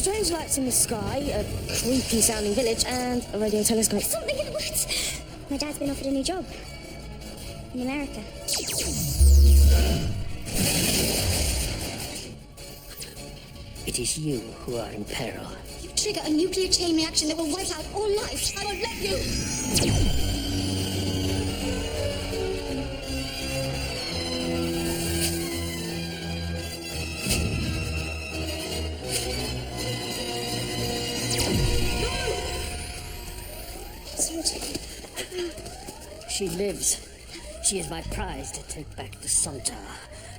strange lights in the sky, a creepy-sounding village, and a radio telescope. Something in the woods. My dad's been offered a new job. In America. It is you who are in peril. You trigger a nuclear chain reaction that will wipe out all life. I won't let you. She lives. She is my prize to take back to Sontar.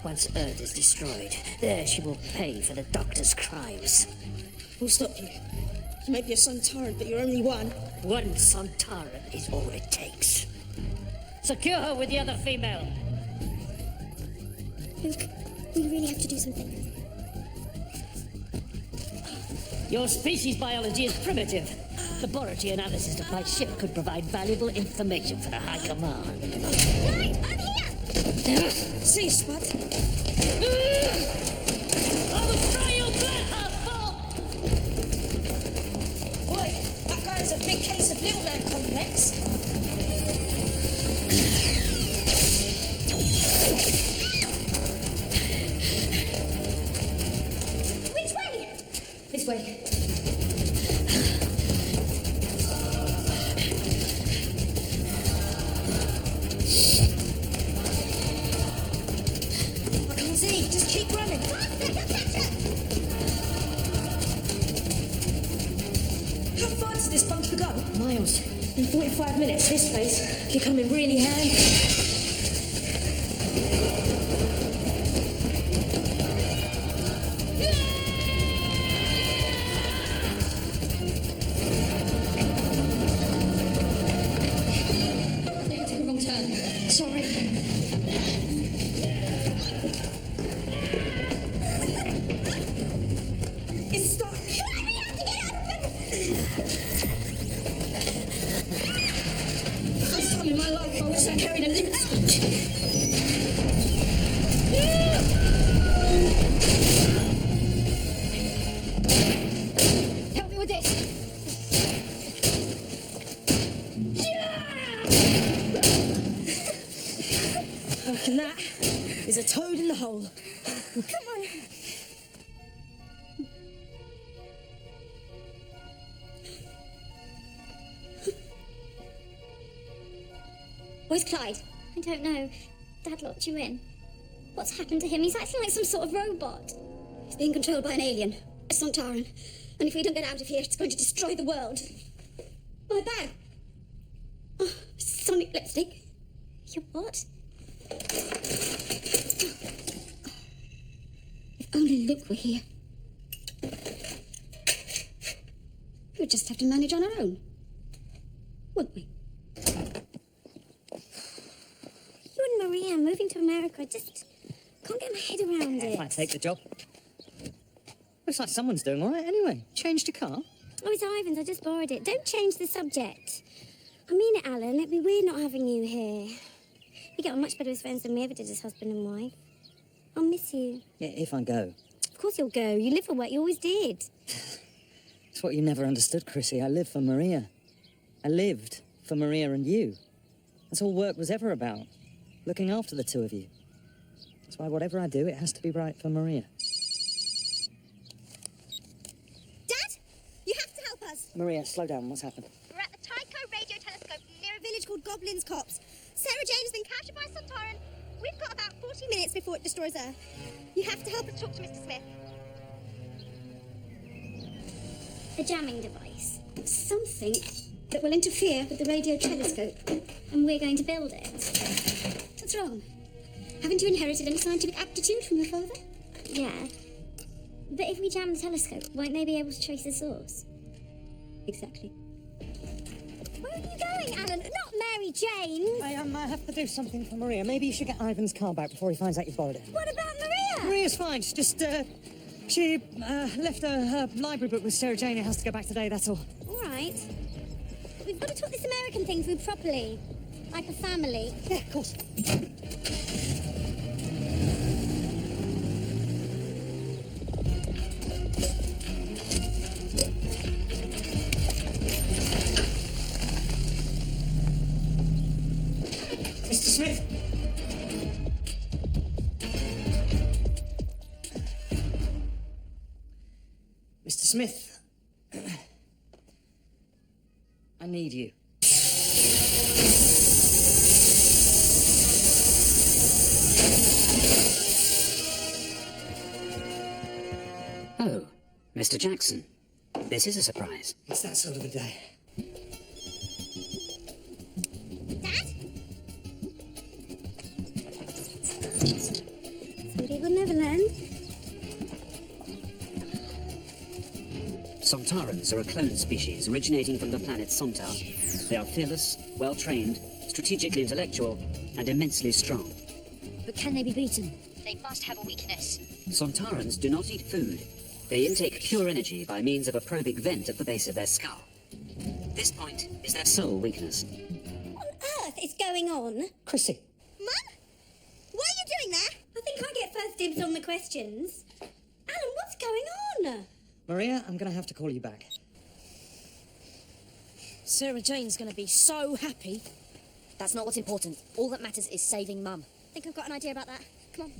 Once Earth is destroyed, there she will pay for the Doctor's crimes. Who'll stop you? You may be a Sontaran, but you're only one. One Sontaran is all it takes. Secure her with the other female. Luke, we really have to do something. Your species biology is primitive. Laboratory analysis of my ship could provide valuable information for the High Command. Right, I'm here! See you, Spud. I will try you, blood Boy, that guy has a big case of little man complex. Which way? This way. Just keep running. How far does this bunker go? Miles. In 45 minutes, this place can come in really handy. They took a wrong turn. Sorry. In my life, I wish I carried a limp. Help me with this. I reckon that is a toad in the hole. Come on. Where's Clyde? I don't know. Dad locked you in. What's happened to him? He's acting like some sort of robot. He's being controlled by an alien, a Sontaran. And if we don't get out of here, it's going to destroy the world. My bag. Oh, sonic lipstick. Your what? If only Luke were here. We'd just have to manage on our own. Wouldn't we? You and Maria moving to America, I just can't get my head around it. Might take the job. Looks like someone's doing all right anyway. Changed your car? Oh, it's Ivan's. I just borrowed it. Don't change the subject. I mean it, Alan. It'd be weird not having you here. You get on much better as friends than we ever did as husband and wife. I'll miss you. Yeah, if I go. Of course you'll go. You live for work. You always did. It's what you never understood, Chrissy. I live for Maria. I lived for Maria and you. That's all work was ever about. Looking after the two of you. That's why whatever I do, it has to be right for Maria. Dad, you have to help us. Maria, slow down. What's happened? We're at the Tycho radio telescope near a village called Goblin's Copse. Sarah Jane has been captured by Sontaran. We've got about 40 minutes before it destroys Earth. You have to help us talk to Mr. Smith. A jamming device. Something that will interfere with the radio telescope. And we're going to build it. What's wrong? Haven't you inherited any scientific aptitude from your father? Yeah. But if we jam the telescope, won't they be able to trace the source? Exactly. Where are you going, Alan? Not Mary Jane! I have to do something for Maria. Maybe you should get Ivan's car back before he finds out you borrowed it. What about Maria? Maria's fine. She's just, she left her library book with Sarah Jane. It has to go back today, that's all. All right. We've got to talk this American thing through properly. Like a family. Yeah, of course. Mr. Smith, I need you. Oh, Mr. Jackson. This is a surprise. It's that sort of a day. Dad? Somebody will never learn. Sontarans are a clone species originating from the planet Sontar. They are fearless, well-trained, strategically intellectual, and immensely strong. But can they be beaten? They must have a weakness. Sontarans do not eat food. They intake pure energy by means of a probic vent at the base of their skull. This point is their sole weakness. What on earth is going on? Chrissy. Mum? What are you doing there? I think I get first dibs on the questions. Alan, what's going on? Maria, I'm going to have to call you back. Sarah Jane's going to be so happy. That's not what's important. All that matters is saving Mum. I think I've got an idea about that. Come on.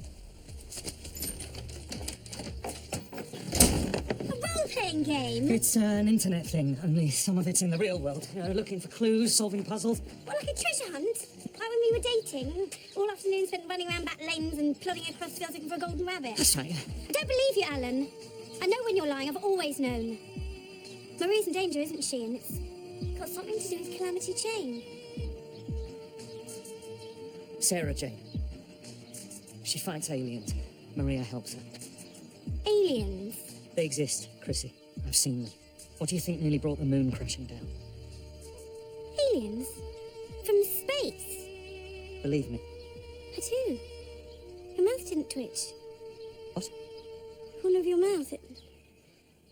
A role-playing game? It's an internet thing, only some of it's in the real world. You know, looking for clues, solving puzzles. What, like a treasure hunt? Like when we were dating? All afternoon spent running around back lanes and plodding across fields looking for a golden rabbit. That's right. I don't believe you, Alan. I know when you're lying. I've always known. Maria's in danger, isn't she? And it's got something to do with Calamity Jane. Sarah Jane. She fights aliens. Maria helps her. Aliens? They exist, Chrissy. I've seen them. What do you think nearly brought the moon crashing down? Aliens? From space? Believe me. I do. Your mouth didn't twitch. What? The corner of your mouth, it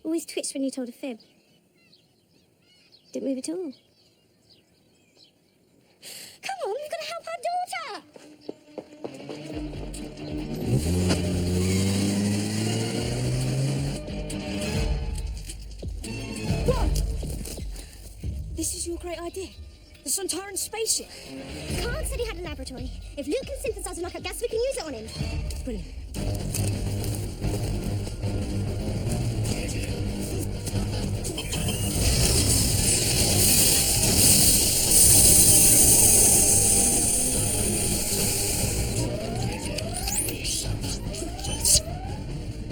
always twitched when you told a fib. Didn't move at all. Come on, we've got to help our daughter! What? This is your great idea. The Sontaran spaceship. Carl said he had a laboratory. If Luke can synthesize enough gas, we can use it on him. Brilliant.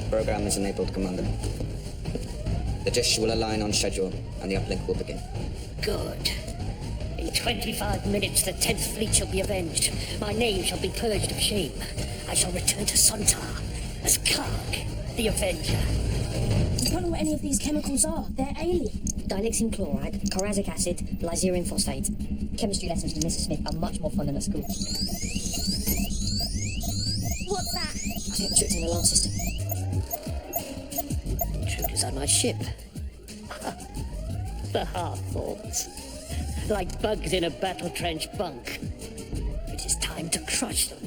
Program is enabled, Commander. The dish will align on schedule, and the uplink will begin. Good. In 25 minutes, the 10th Fleet shall be avenged. My name shall be purged of shame. I shall return to Sontar as Karg, the Avenger. You don't know what any of these chemicals are. They're alien. Dilixene chloride, corazic acid, lyserine phosphate. Chemistry lessons with Mrs. Smith are much more fun than at school. What's that? I think the trick's in the alarm system. Intruders on my ship. The half-thoughts. Like bugs in a battle trench bunk. It is time to crush them.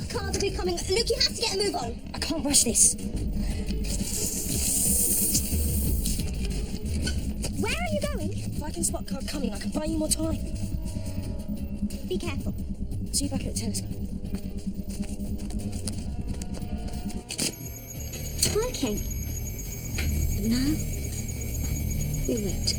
Cars will be coming. Luke, you have to get a move on. I can't rush this. Where are you going? If I can spot Karg coming, I can buy you more time. Be careful. See you back at the telescope. Okay. And now, we wait.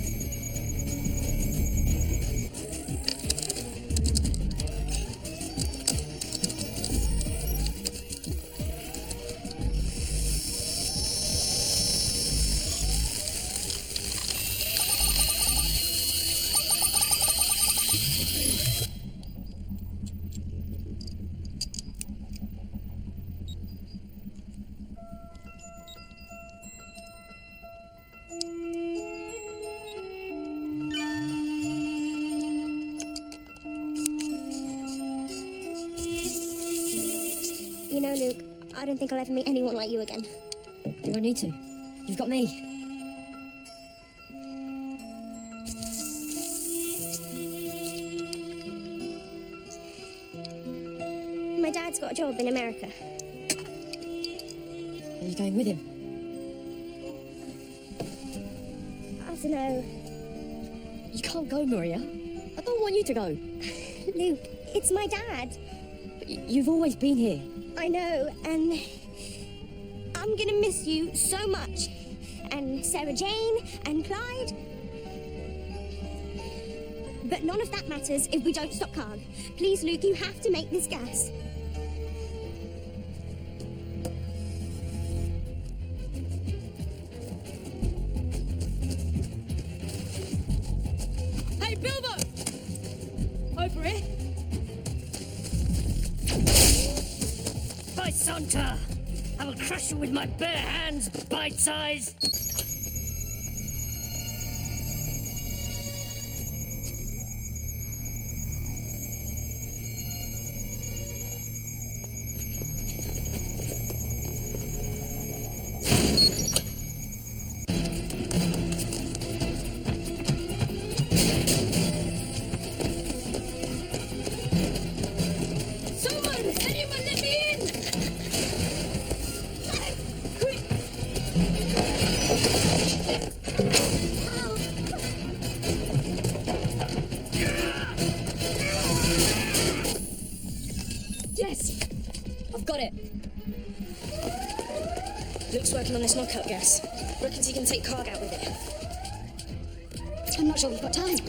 You know, Luke, I don't think I'll ever meet anyone like you again. You don't need to. You've got me. My dad's got a job in America. Are you going with him? I don't know. You can't go, Maria. I don't want you to go. Luke, it's my dad. But you've always been here. I know, and I'm gonna miss you so much. And and Sarah Jane and Clyde. But none of that matters if we don't stop Karg. Please, Luke, you have to make this gas. Hey, Bilbo! Over here. By Sontaran! I will crush you with my bare hands, bite-size! Anyone let me in? Quick! Yes! I've got it. Luke's working on this knockout gas. Reckons he can take Karg out with it. I'm not sure we've got time.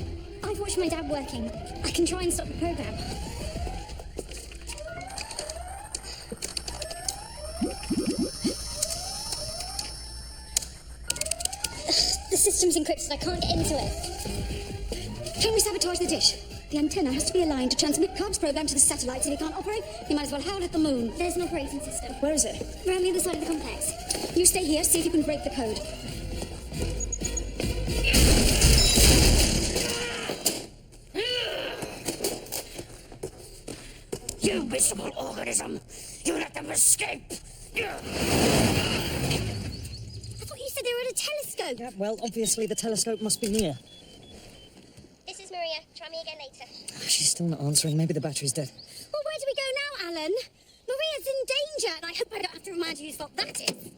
I've watched my dad working. I can try and stop the program. The system's encrypted. I can't get into it. Can we sabotage the dish? The antenna has to be aligned to transmit Karg's program to the satellites. If he can't operate, you might as well howl at the moon. There's an operating system. Where is it? Around the other side of the complex. You stay here, see if you can break the code. You miserable organism! You let them escape! I thought you said they were at a telescope. Yeah, well, obviously the telescope must be near. This is Maria. Try me again later. She's still not answering. Maybe the battery's dead. Well, where do we go now, Alan? Maria's in danger, and I hope I don't have to remind you whose fault that is.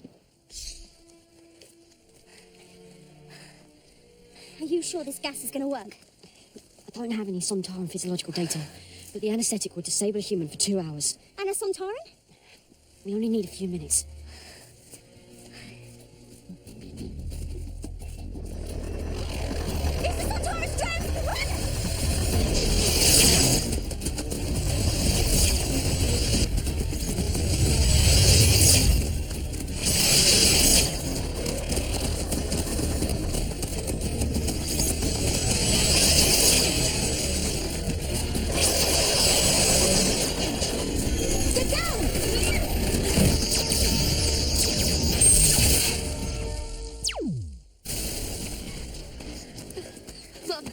Are you sure this gas is going to work? I don't have any Sontaran physiological data, but the anaesthetic would disable a human for 2 hours. And a Sontaran? We only need a few minutes. It's the Sontaran strength! Run! Get down! Mom.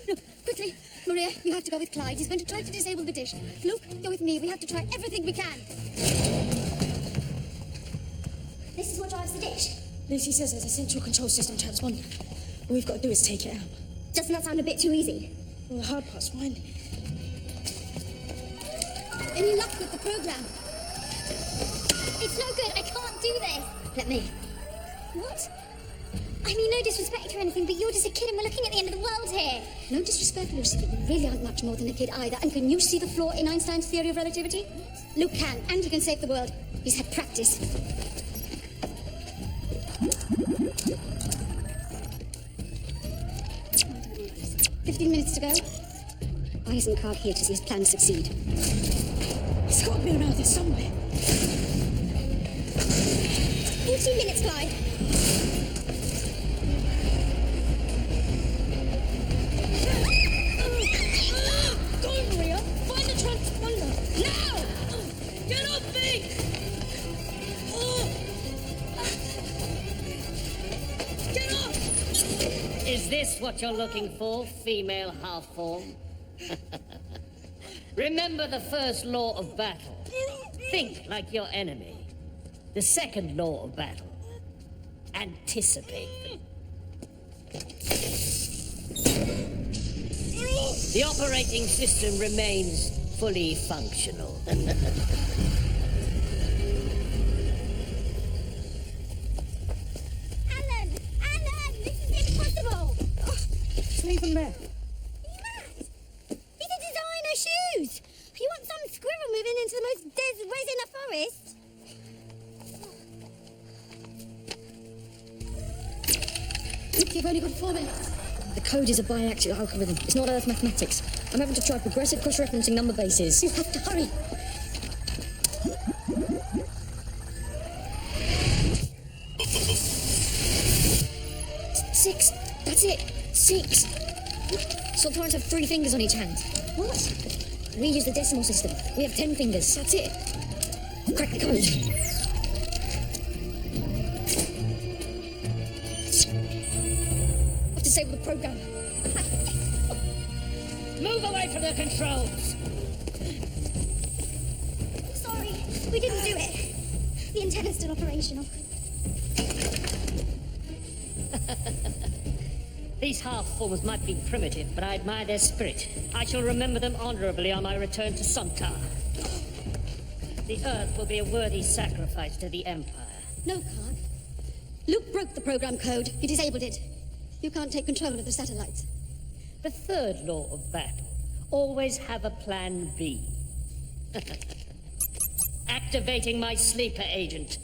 No, quickly. Maria, you have to go with Clyde. He's going to try to disable the dish. Luke, go with me. We have to try everything we can. This is what drives the dish. Lucy says there's a central control system transponder. All we've got to do is take it out. Doesn't that sound a bit too easy? Well, the hard part's finding. Any luck with the program? It's no good. I can't do this. Let me. What? I mean, no disrespect or anything, but you're just a kid and we're looking at the end of the world here. No disrespect, Lucy, but you really aren't much more than a kid either. And can you see the flaw in Einstein's theory of relativity? Luke can, and he can save the world. He's had practice. "15 minutes to go. Why isn't Karg here to see his plan succeed? It's got to be around here somewhere. 14 minutes, Clyde. Go, Maria! Find the transponder! Now! Get off me! Get off! Is this what you're looking for, female half-form? Remember the first law of battle. Think like your enemy. The second law of battle. Anticipate them. The operating system remains fully functional. Alan! Alan! This is impossible! It's not even there. Are you mad? These are designer shoes! You want some squirrel moving into the most des res in the forest? You've only got 4 minutes. The code is a biaxial algorithm. It's not Earth mathematics. I'm having to try progressive cross-referencing number bases. You have to hurry. Six. That's it. 6. Sontarans have 3 fingers on each hand. What? We use the decimal system. We have 10 fingers. That's it. Crack the code. I've disabled the program. Move away from the controls! Sorry, we didn't do it. The antenna's still operational. These half-forms might be primitive, but I admire their spirit. I shall remember them honorably on my return to Sontar. The Earth will be a worthy sacrifice to the Empire. No, Clark. Luke broke the program code. He disabled it. You can't take control of the satellites. The third law of battle. Always have a plan B. Activating my sleeper agent.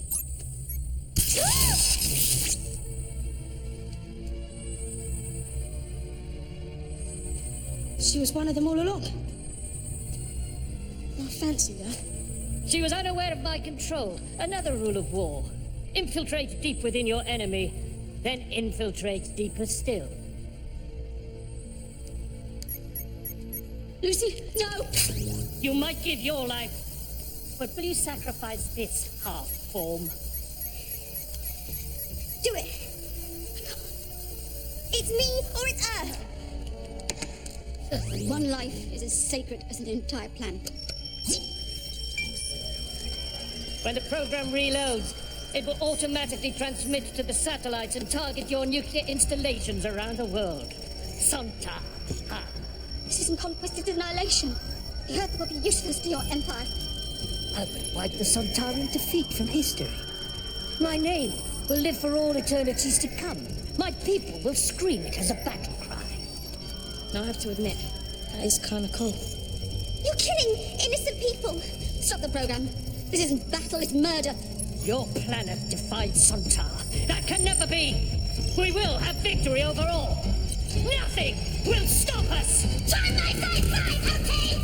She was one of them all along. I fancied her. She was unaware of my control. Another rule of war. Infiltrate deep within your enemy, then infiltrate deeper still. Lucy, no! You might give your life, but will you sacrifice this half-form? Do it! It's me or it's her! One life is as sacred as an entire planet. When the program reloads, it will automatically transmit to the satellites and target your nuclear installations around the world. Sontar. Ha. This isn't conquest, it's annihilation. The Earth will be useless to your empire. I will wipe the Sontaran defeat from history. My name will live for all eternities to come. My people will scream it as a battle cry. Now, I have to admit, that is kind of cool. You're killing innocent people! Stop the program. This isn't battle, it's murder. Your planet defied Sontar. That can never be! We will have victory over all! Nothing will stop us! Try my side, okay?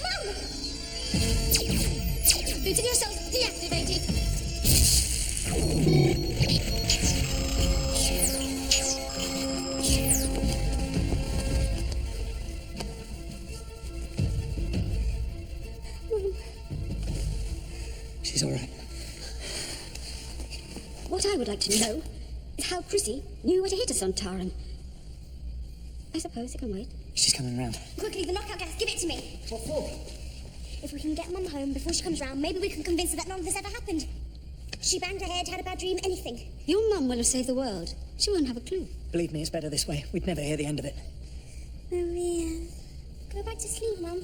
Mom! Booting yourself deactivated. She's all right. What I would like to know is how Chrissy knew where to hit a Sontaran. I suppose it can wait. She's coming round. Quickly, the knockout gas, give it to me. What for? If we can get Mum home before she comes round, maybe we can convince her that none of this ever happened. She banged her head, had a bad dream, anything. Your Mum will have saved the world. She won't have a clue. Believe me, it's better this way. We'd never hear the end of it. Maria. Go back to sleep, Mum.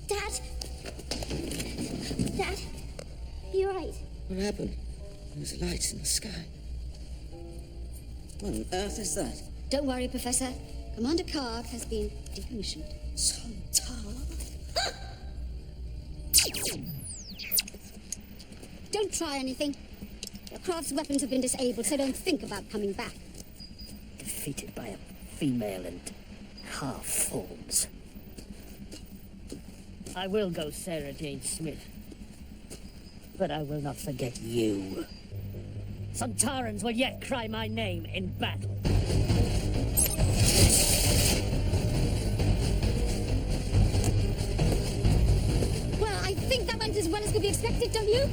Dad? Dad? Are you alright? What happened? There was lights in the sky. What on earth is that? Don't worry, Professor. Commander Karg has been decommissioned. Don't try anything. Your craft's weapons have been disabled, so don't think about coming back. Defeated by a female and half-forms. I will go Sarah Jane Smith. But I will not forget you. Sontarans will yet cry my name in battle. Well, I think that went as well as could be expected, don't you?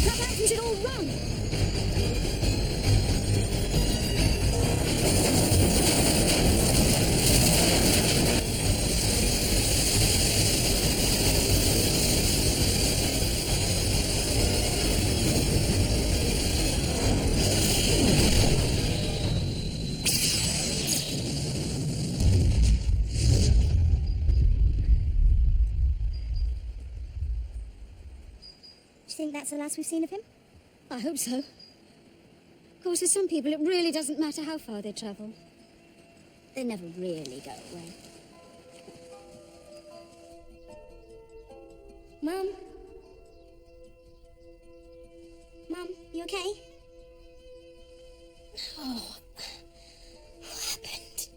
That means we should all run. think that's the last we've seen of him? I hope so. Of course, for some people, it really doesn't matter how far they travel. They never really go away. Mum? Mum, you okay? Oh, what happened?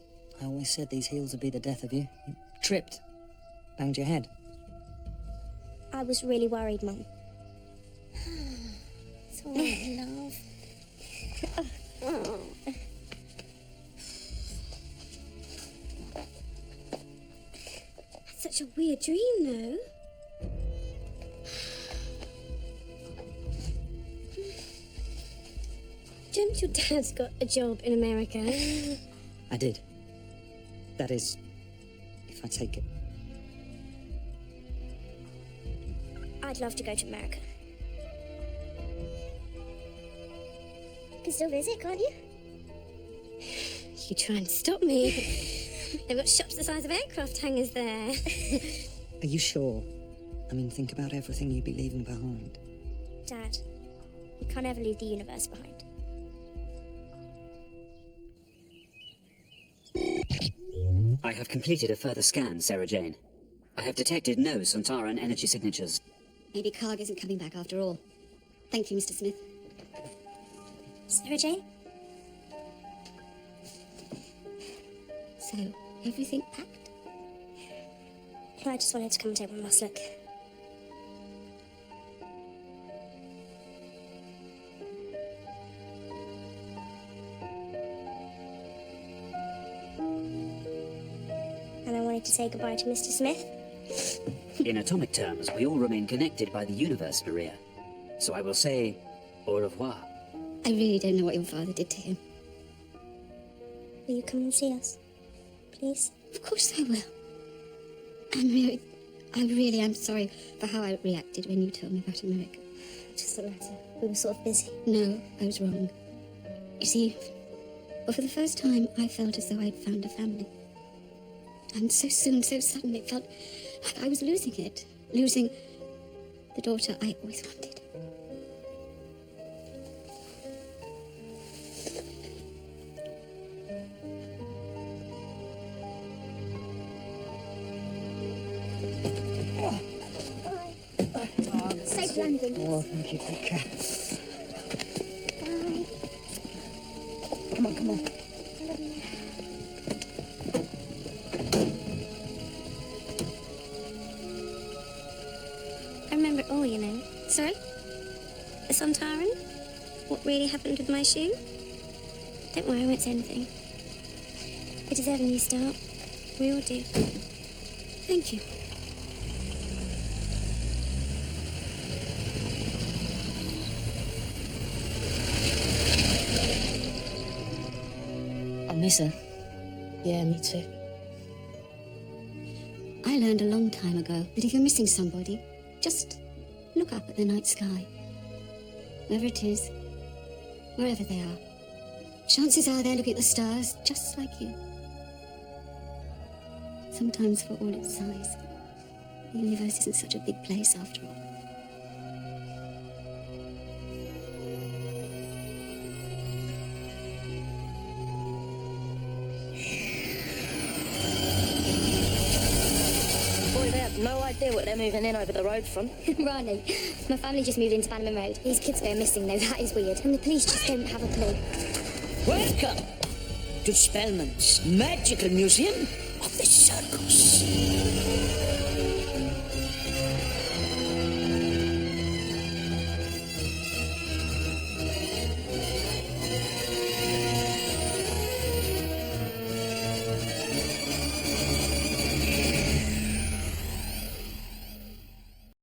I always said these heels would be the death of you. You tripped. Banged your head. I was really worried, Mum. It's all right, love. That's such a weird dream, though. Don't your dad's got a job in America? I did. That is, if I take it. I'd love to go to America. You can still visit, can't you? You try and stop me. They've got shops the size of aircraft hangars there. Are you sure? I mean, think about everything you'd be leaving behind. Dad, you can't ever leave the universe behind. I have completed a further scan, Sarah Jane. I have detected no Sontaran energy signatures. Maybe Karg isn't coming back after all. Thank you, Mr. Smith. Sarah Jane? So, everything packed? I just wanted to come and take one last look. And I wanted to say goodbye to Mr. Smith. In atomic terms, we all remain connected by the universe, Maria. So I will say, au revoir. I really don't know what your father did to him. Will you come and see us? Please? Of course I will. I really am sorry for how I reacted when you told me about America. Just the matter. We were sort of busy. No, I was wrong. You see, for the first time, I felt as though I'd found a family. And so soon, so sudden, it felt like I was losing it. Losing the daughter I always wanted. Safe landing. Oh, thank you. Take care. Bye. Come on, come on. I remember it all, you know. Sorry? The Sontaran? What really happened with my shoe? Don't worry, I won't say anything. We deserve a new start. We all do. Thank you. I miss her. Yeah, me too. I learned a long time ago that if you're missing somebody, just look up at the night sky. Wherever it is, wherever they are. Chances are they're looking at the stars just like you. Sometimes, for all its size, the universe isn't such a big place after all. Boy, they have no idea what they're moving in over the road from. Ronnie, my family just moved into Bannerman Road. These kids go missing, though. That is weird. And the police just don't have a clue. Welcome to Spellman's Magical Museum of the Circus.